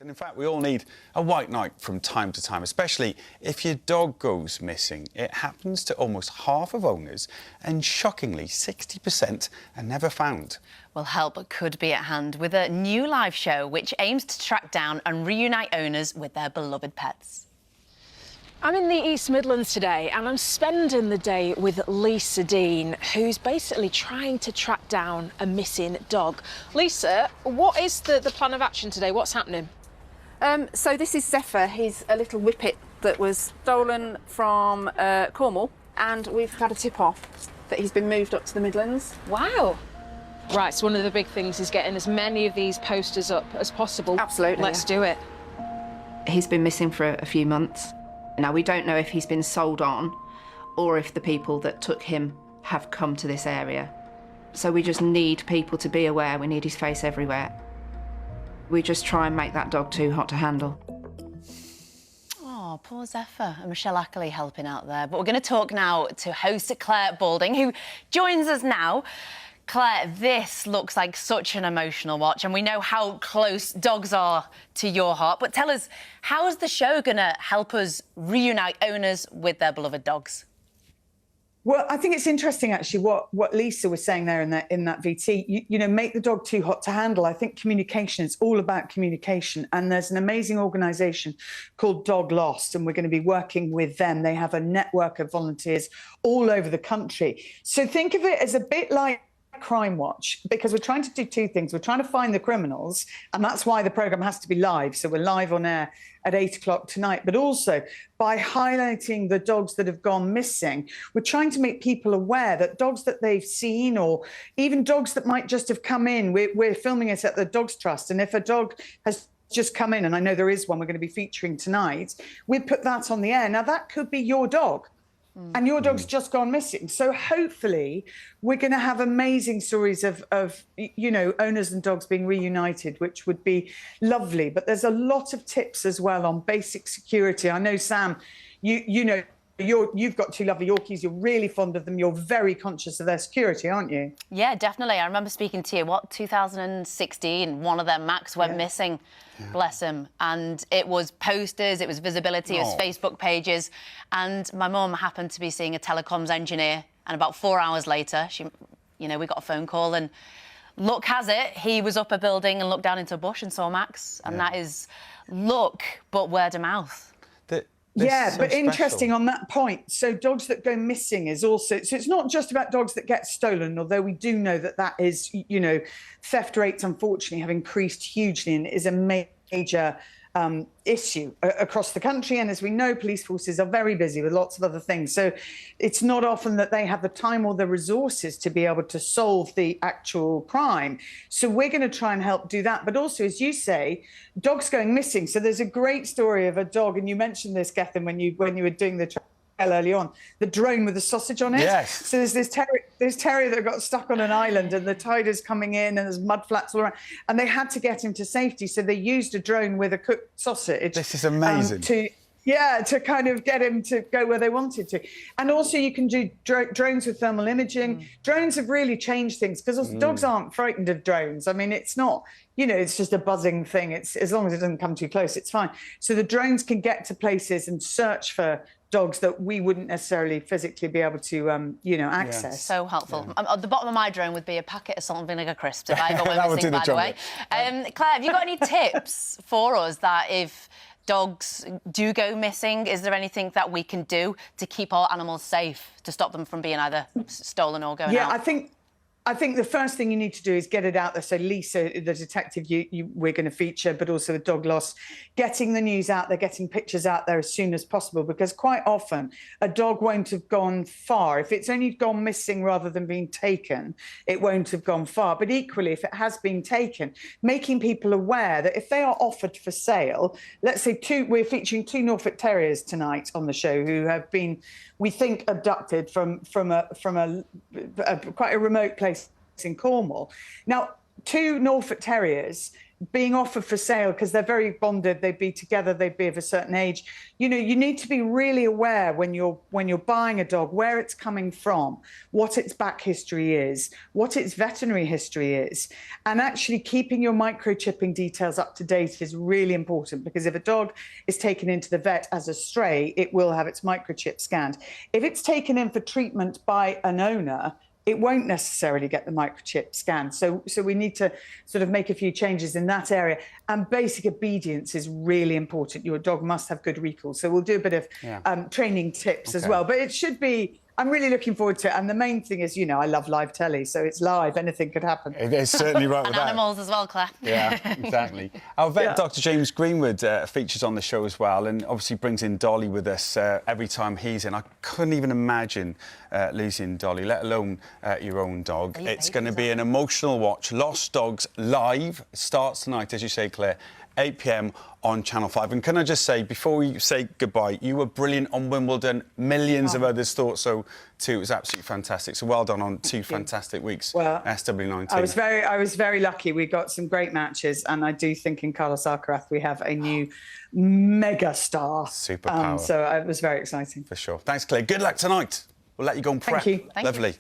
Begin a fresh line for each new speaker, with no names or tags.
And in fact, we all need a white knight from time to time, especially if your dog goes missing. It happens to almost half of owners, and shockingly, 60% are never found.
Well, help could be at hand with a new live show which aims to track down and reunite owners with their beloved pets.
I'm in the East Midlands today and I'm spending the day with Lisa Dean, who's basically trying to track down a missing dog. Lisa, what is the plan of action today? What's happening?
So this is Zephyr. He's a little whippet that was stolen from Cornwall, and we've had a tip-off that he's been moved up to the Midlands.
Wow. Right, so one of the big things is getting as many of these posters up as possible.
Absolutely.
Let's do it.
He's been missing for a few months. Now, we don't know if he's been sold on or if the people that took him have come to this area. So we just need people to be aware. We need his face everywhere. We just try and make that dog too hot to handle.
Oh, poor Zephyr. And Michelle Ackley helping out there. But we're going to talk now to host Claire Balding, who joins us now. Claire, this looks like such an emotional watch, and we know how close dogs are to your heart. But tell us, how is the show going to help us reunite owners with their beloved dogs?
Well, I think it's interesting, actually, what Lisa was saying there in that VT. You know, make the dog too hot to handle. I think communication is all about communication. And there's an amazing organisation called Dog Lost, and we're going to be working with them. They have a network of volunteers all over the country. So think of it as a bit like Crime Watch, because we're trying to do two things. We're trying to find the criminals, and that's why the programme has to be live. So we're live on air at 8 o'clock tonight. But also, by highlighting the dogs that have gone missing, we're trying to make people aware that dogs that they've seen, or even dogs that might just have come in, we're filming it at the Dogs Trust, and if a dog has just come in, and I know there is one we're going to be featuring tonight, we put that on the air. Now, that could be your dog. And your dog's just gone missing. So hopefully we're going to have amazing stories of you know, owners and dogs being reunited, which would be lovely. But there's a lot of tips as well on basic security. I know, Sam, you know, you've got two lovely Yorkies. You're really fond of them. You're very conscious of their security, aren't you?
Yeah, definitely. I remember speaking to you, 2016, one of them, Max, went missing, bless him. And it was posters, it was visibility, it was Facebook pages. And my mum happened to be seeing a telecoms engineer. And about 4 hours later, we got a phone call, and luck has it, he was up a building and looked down into a bush and saw Max. And that is luck, but word of mouth.
Yeah,
so
but
special.
Interesting on that point. So dogs that go missing is also... So it's not just about dogs that get stolen, although we do know that is, you know, theft rates, unfortunately, have increased hugely and is a major issue across the country. And as we know, police forces are very busy with lots of other things. So it's not often that they have the time or the resources to be able to solve the actual crime. So we're going to try and help do that. But also, as you say, dogs going missing. So there's a great story of a dog, and you mentioned this, Gethin, when you were doing the trial early on, the drone with the sausage on it.
Yes.
So there's this terrier that got stuck on an island, and the tide is coming in, and there's mud flats all around, and they had to get him to safety. So they used a drone with a cooked sausage.
This is amazing.
To kind of get him to go where they wanted to. And also you can do drones with thermal imaging. Drones have really changed things, because dogs aren't frightened of drones. I mean, it's not, you know, it's just a buzzing thing. It's, as long as it doesn't come too close, it's fine. So the drones can get to places and search for dogs that we wouldn't necessarily physically be able to, you know, access.
So helpful. At the bottom of my drone would be a packet of salt and vinegar crisps if I ever went missing, by the way. Claire, have you got any tips for us that if dogs do go missing, is there anything that we can do to keep our animals safe, to stop them from being either stolen or going out?
I think the first thing you need to do is get it out there. So Lisa, the detective we're going to feature, but also the Dog Lost, getting the news out there, getting pictures out there as soon as possible, because quite often a dog won't have gone far. If it's only gone missing rather than being taken, it won't have gone far. But equally, if it has been taken, making people aware that if they are offered for sale, let's say we're featuring two Norfolk Terriers tonight on the show who have been, we think, abducted from quite a remote place in Cornwall. Now, two Norfolk Terriers being offered for sale because they're very bonded, they'd be together, they'd be of a certain age. You know, you need to be really aware when you're buying a dog, where it's coming from, what its back history is, what its veterinary history is, and actually keeping your microchipping details up to date is really important, because if a dog is taken into the vet as a stray, it will have its microchip scanned. If it's taken in for treatment by an owner, it won't necessarily get the microchip scanned. So we need to sort of make a few changes in that area. And basic obedience is really important. Your dog must have good recall. So we'll do a bit of training tips as well. But it should be, I'm really looking forward to it. And the main thing is, you know, I love live telly, so it's live. Anything could happen.
It is certainly right with
And
that.
animals as well, Claire.
Yeah, exactly. Our vet, Dr. James Greenwood, features on the show as well, and obviously brings in Dolly with us every time he's in. I couldn't even imagine losing Dolly, let alone your own dog. It's going to be an emotional watch. Lost Dogs Live starts tonight, as you say, Claire, 8 p.m. on Channel 5. And can I just say, before we say goodbye, you were brilliant on Wimbledon. Millions of others thought so too. It was absolutely fantastic. So well done on two fantastic weeks.
Well,
SW19.
I was very lucky. We got some great matches, and I do think in Carlos Alcaraz we have a new mega star.
Superpower.
So it was very exciting.
For sure. Thanks, Claire. Good luck tonight. We'll let you go and prep.
Thank you.
Thank you.
Lovely.